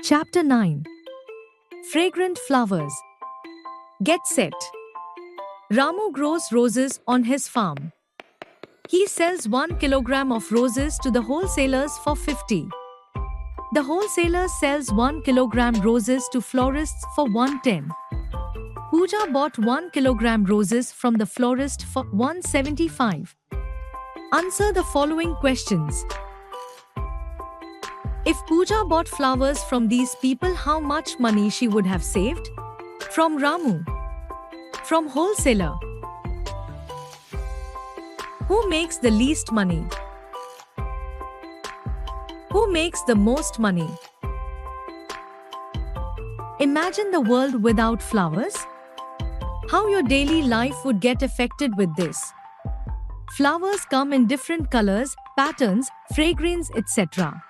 Chapter 9. Fragrant Flowers. Get set. Ramu grows roses on his farm. He sells 1 kilogram of roses to the wholesalers for 50. The wholesaler sells 1 kilogram roses to florists for 110. Pooja bought 1 kilogram roses from the florist for 175. Answer the following questions. If Pooja bought flowers from these people, how much money she would have saved? From Ramu. From wholesaler. Who makes the least money? Who makes the most money? Imagine the world without flowers. How your daily life would get affected with this. Flowers come in different colors, patterns, fragrance, etc.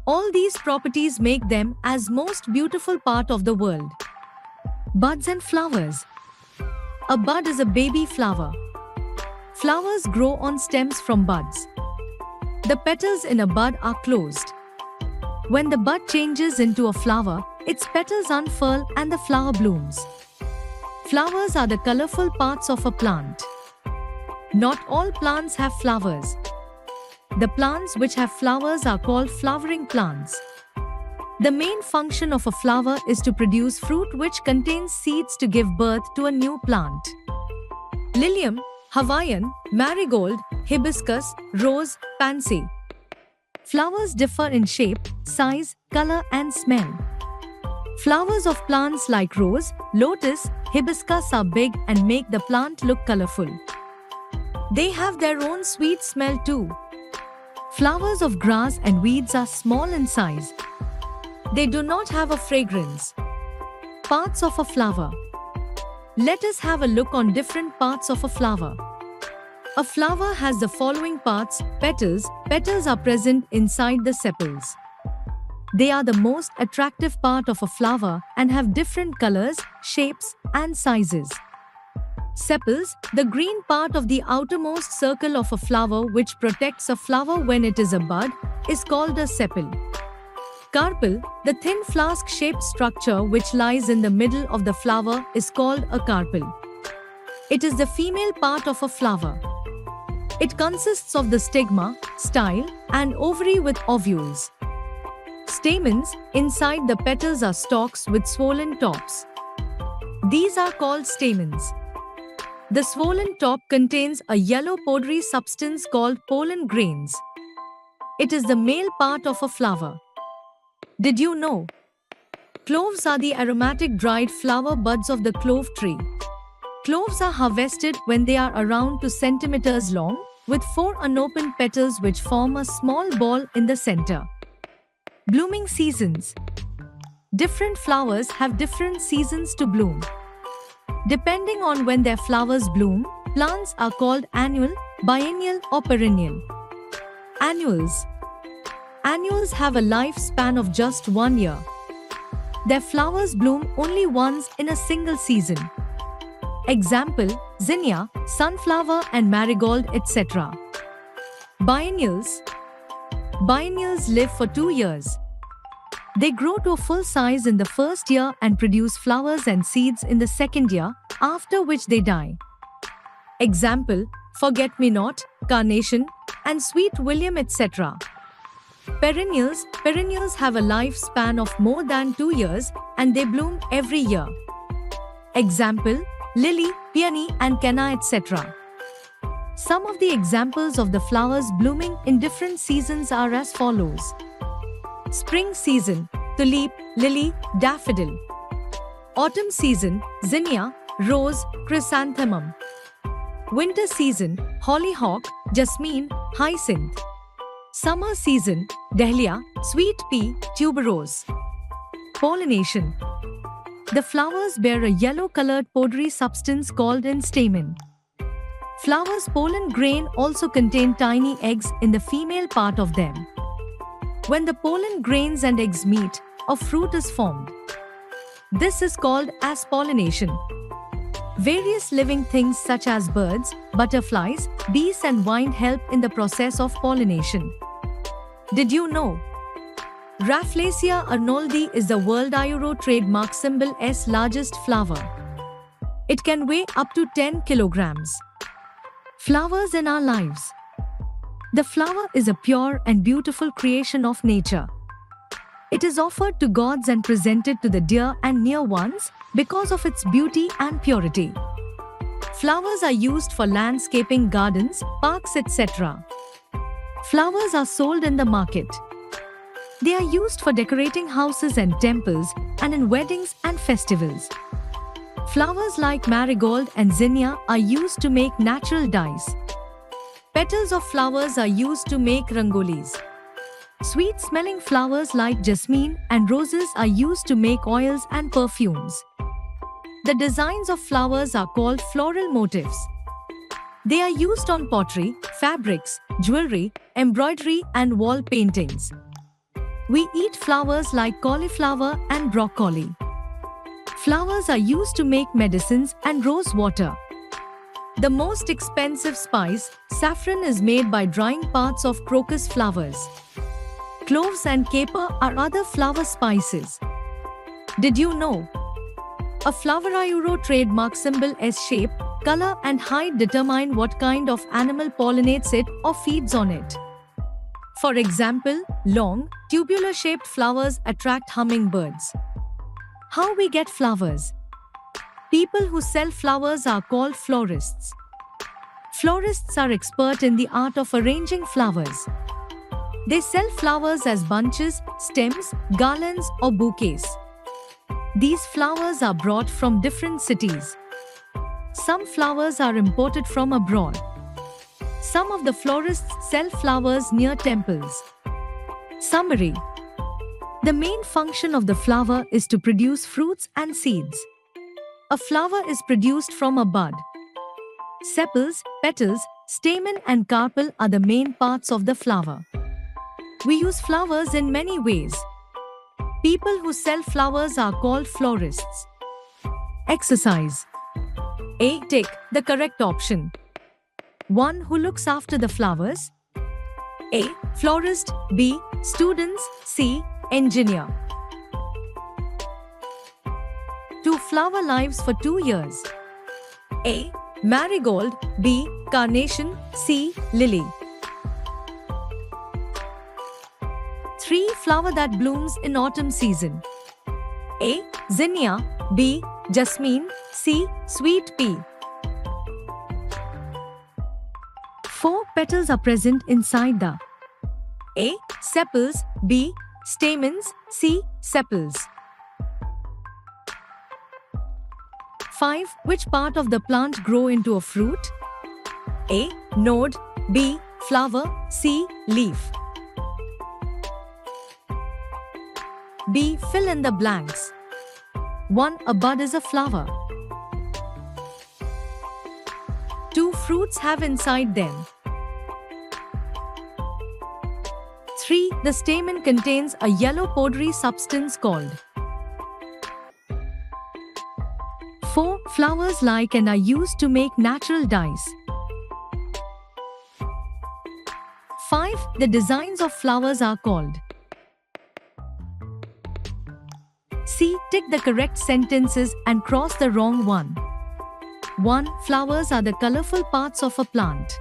All these properties make them as most beautiful part of the world. Buds and flowers. A bud is a baby flower. Flowers grow on stems from buds. The petals in a bud are closed. When the bud changes into a flower, its petals unfurl and the flower blooms. Flowers are the colorful parts of a plant. Not all plants have flowers. The plants which have flowers are called flowering plants. The main function of a flower is to produce fruit which contains seeds to give birth to a new plant. Lilium, Hawaiian, marigold, hibiscus, rose, pansy. Flowers differ in shape, size, color and smell. Flowers of plants like rose, lotus, hibiscus are big and make the plant look colorful. They have their own sweet smell too. Flowers of grass and weeds are small in size. They do not have a fragrance. Parts of a flower. Let us have a look on different parts of a flower. A flower has the following parts: petals. Petals are present inside the sepals. They are the most attractive part of a flower and have different colors, shapes, and sizes. Sepals, the green part of the outermost circle of a flower which protects a flower when it is a bud, is called a sepal. Carpel, the thin flask-shaped structure which lies in the middle of the flower, is called a carpel. It is the female part of a flower. It consists of the stigma, style, and ovary with ovules. Stamens, inside the petals are stalks with swollen tops. These are called stamens. The swollen top contains a yellow powdery substance called pollen grains. It is the male part of a flower. Did you know? Cloves are the aromatic dried flower buds of the clove tree. Cloves are harvested when they are around 2 centimeters long, with 4 unopened petals which form a small ball in the center. Blooming seasons. Different flowers have different seasons to bloom. Depending on when their flowers bloom, plants are called annual, biennial or perennial. Annuals. Annuals have a lifespan of just 1 year. Their flowers bloom only once in a single season. Example, zinnia, sunflower and marigold, etc. Biennials. Biennials live for 2 years. They grow to a full size in the first year and produce flowers and seeds in the second year, after which they die. Example, forget-me-not, carnation, and sweet william, etc. Perennials. Perennials have a lifespan of more than 2 years and they bloom every year. Example, lily, peony, and canna, etc. Some of the examples of the flowers blooming in different seasons are as follows. Spring season, tulip, lily, daffodil. Autumn season, zinnia, rose, chrysanthemum. Winter season, hollyhock, jasmine, hyacinth. Summer season, dahlia, sweet pea, tuberose. Pollination. The flowers bear a yellow-colored powdery substance called an stamen. Flowers' pollen grain also contain tiny eggs in the female part of them. When the pollen grains and eggs meet, a fruit is formed. This is called as pollination. Various living things such as birds, butterflies, bees and wind help in the process of pollination. Did you know? Rafflesia arnoldi is the World Euro trademark symbol S largest flower. It can weigh up to 10 kilograms. Flowers in our lives. The flower is a pure and beautiful creation of nature. It is offered to gods and presented to the dear and near ones because of its beauty and purity. Flowers are used for landscaping gardens, parks, etc. Flowers are sold in the market. They are used for decorating houses and temples and in weddings and festivals. Flowers like marigold and zinnia are used to make natural dyes. Petals of flowers are used to make rangolis. Sweet-smelling flowers like jasmine and roses are used to make oils and perfumes. The designs of flowers are called floral motifs. They are used on pottery, fabrics, jewelry, embroidery, and wall paintings. We eat flowers like cauliflower and broccoli. Flowers are used to make medicines and rose water. The most expensive spice, saffron, is made by drying parts of crocus flowers. Cloves and caper are other flower spices. Did you know? A flower Euro trademark symbol S shape, color and height determine what kind of animal pollinates it or feeds on it. For example, long, tubular-shaped flowers attract hummingbirds. How we get flowers? People who sell flowers are called florists. Florists are expert in the art of arranging flowers. They sell flowers as bunches, stems, garlands, or bouquets. These flowers are brought from different cities. Some flowers are imported from abroad. Some of the florists sell flowers near temples. Summary: the main function of the flower is to produce fruits and seeds. A flower is produced from a bud. Sepals, petals, stamen and carpel are the main parts of the flower. We use flowers in many ways. People who sell flowers are called florists. Exercise. A. Tick the correct option. 1. Who looks after the flowers? A. Florist. B. Students. C. Engineer. 2 flower lives for 2 years. A. Marigold. B. Carnation. C. Lily. 3 flower that blooms in autumn season. A. Zinnia. B. Jasmine. C. Sweet pea. 4 petals are present inside the A. Sepals. B. Stamens. C. Sepals. 5. Which part of the plant grow into a fruit? A. Node. B. Flower. C. Leaf. B. Fill in the blanks. 1. A bud is a flower. 2 fruits have inside them. 3. The stamen contains a yellow powdery substance called. 4. Flowers like and are used to make natural dyes. 5. The designs of flowers are called. C. Tick the correct sentences and cross the wrong one. 1. Flowers are the colorful parts of a plant.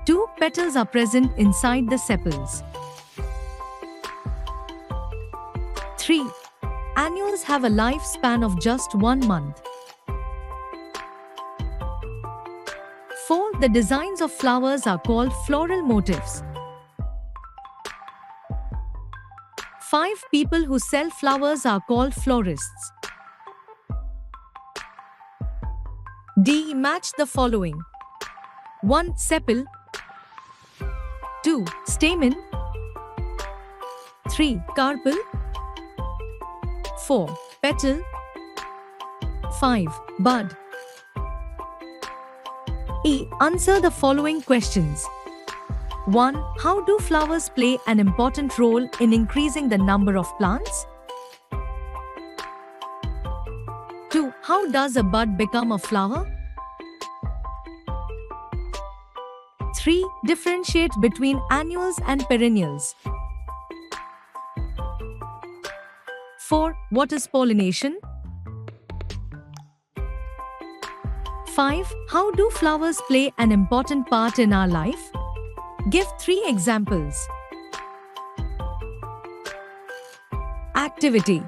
2. Petals are present inside the sepals. 3. Annuals have a lifespan of just 1 month. 4. The designs of flowers are called floral motifs. 5. People who sell flowers are called florists. D. Match the following. 1. Sepal. 2. Stamen. 3. Carpel. 4. Petal. 5. Bud. E. Answer the following questions. 1. How do flowers play an important role in increasing the number of plants? 2. How does a bud become a flower? 3. Differentiate between annuals and perennials. 4. What is pollination? 5. How do flowers play an important part in our life? Give 3 examples. Activity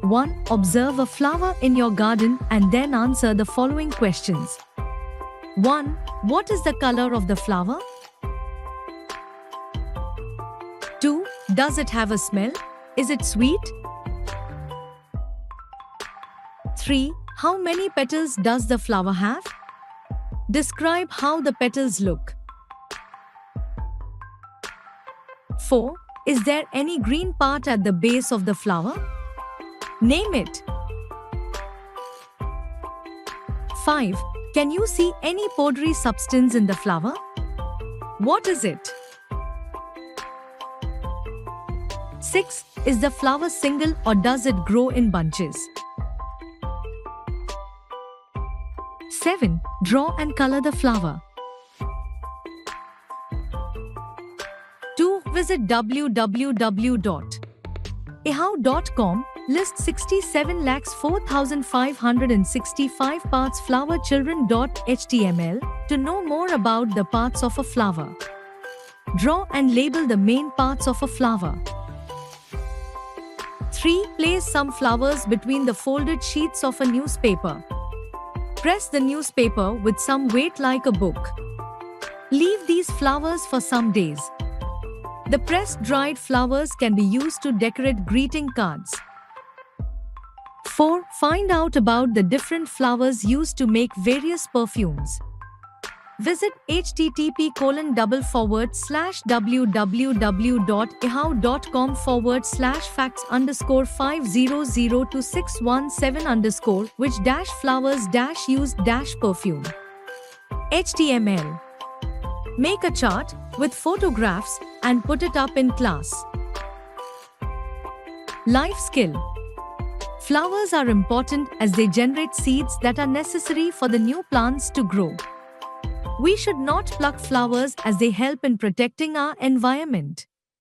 1. Observe a flower in your garden and then answer the following questions. 1. What is the color of the flower? 2. Does it have a smell? Is it sweet? 3. How many petals does the flower have? Describe how the petals look. 4. Is there any green part at the base of the flower? Name it. 5. Can you see any powdery substance in the flower? What is it? 6. Is the flower single or does it grow in bunches? 7. Draw and color the flower. 2. Visit www.ehow.com. List 67,04,565 parts flowerchildren.html to know more about the parts of a flower. Draw and label the main parts of a flower. 3. Place some flowers between the folded sheets of a newspaper. Press the newspaper with some weight like a book. Leave these flowers for some days. The pressed dried flowers can be used to decorate greeting cards. 4. Find out about the different flowers used to make various perfumes. Visit http://www.ehow.com/facts_5002617_ which flowers-used-perfume. HTML. Make a chart with photographs and put it up in class. Life skill. Flowers are important as they generate seeds that are necessary for the new plants to grow. We should not pluck flowers as they help in protecting our environment.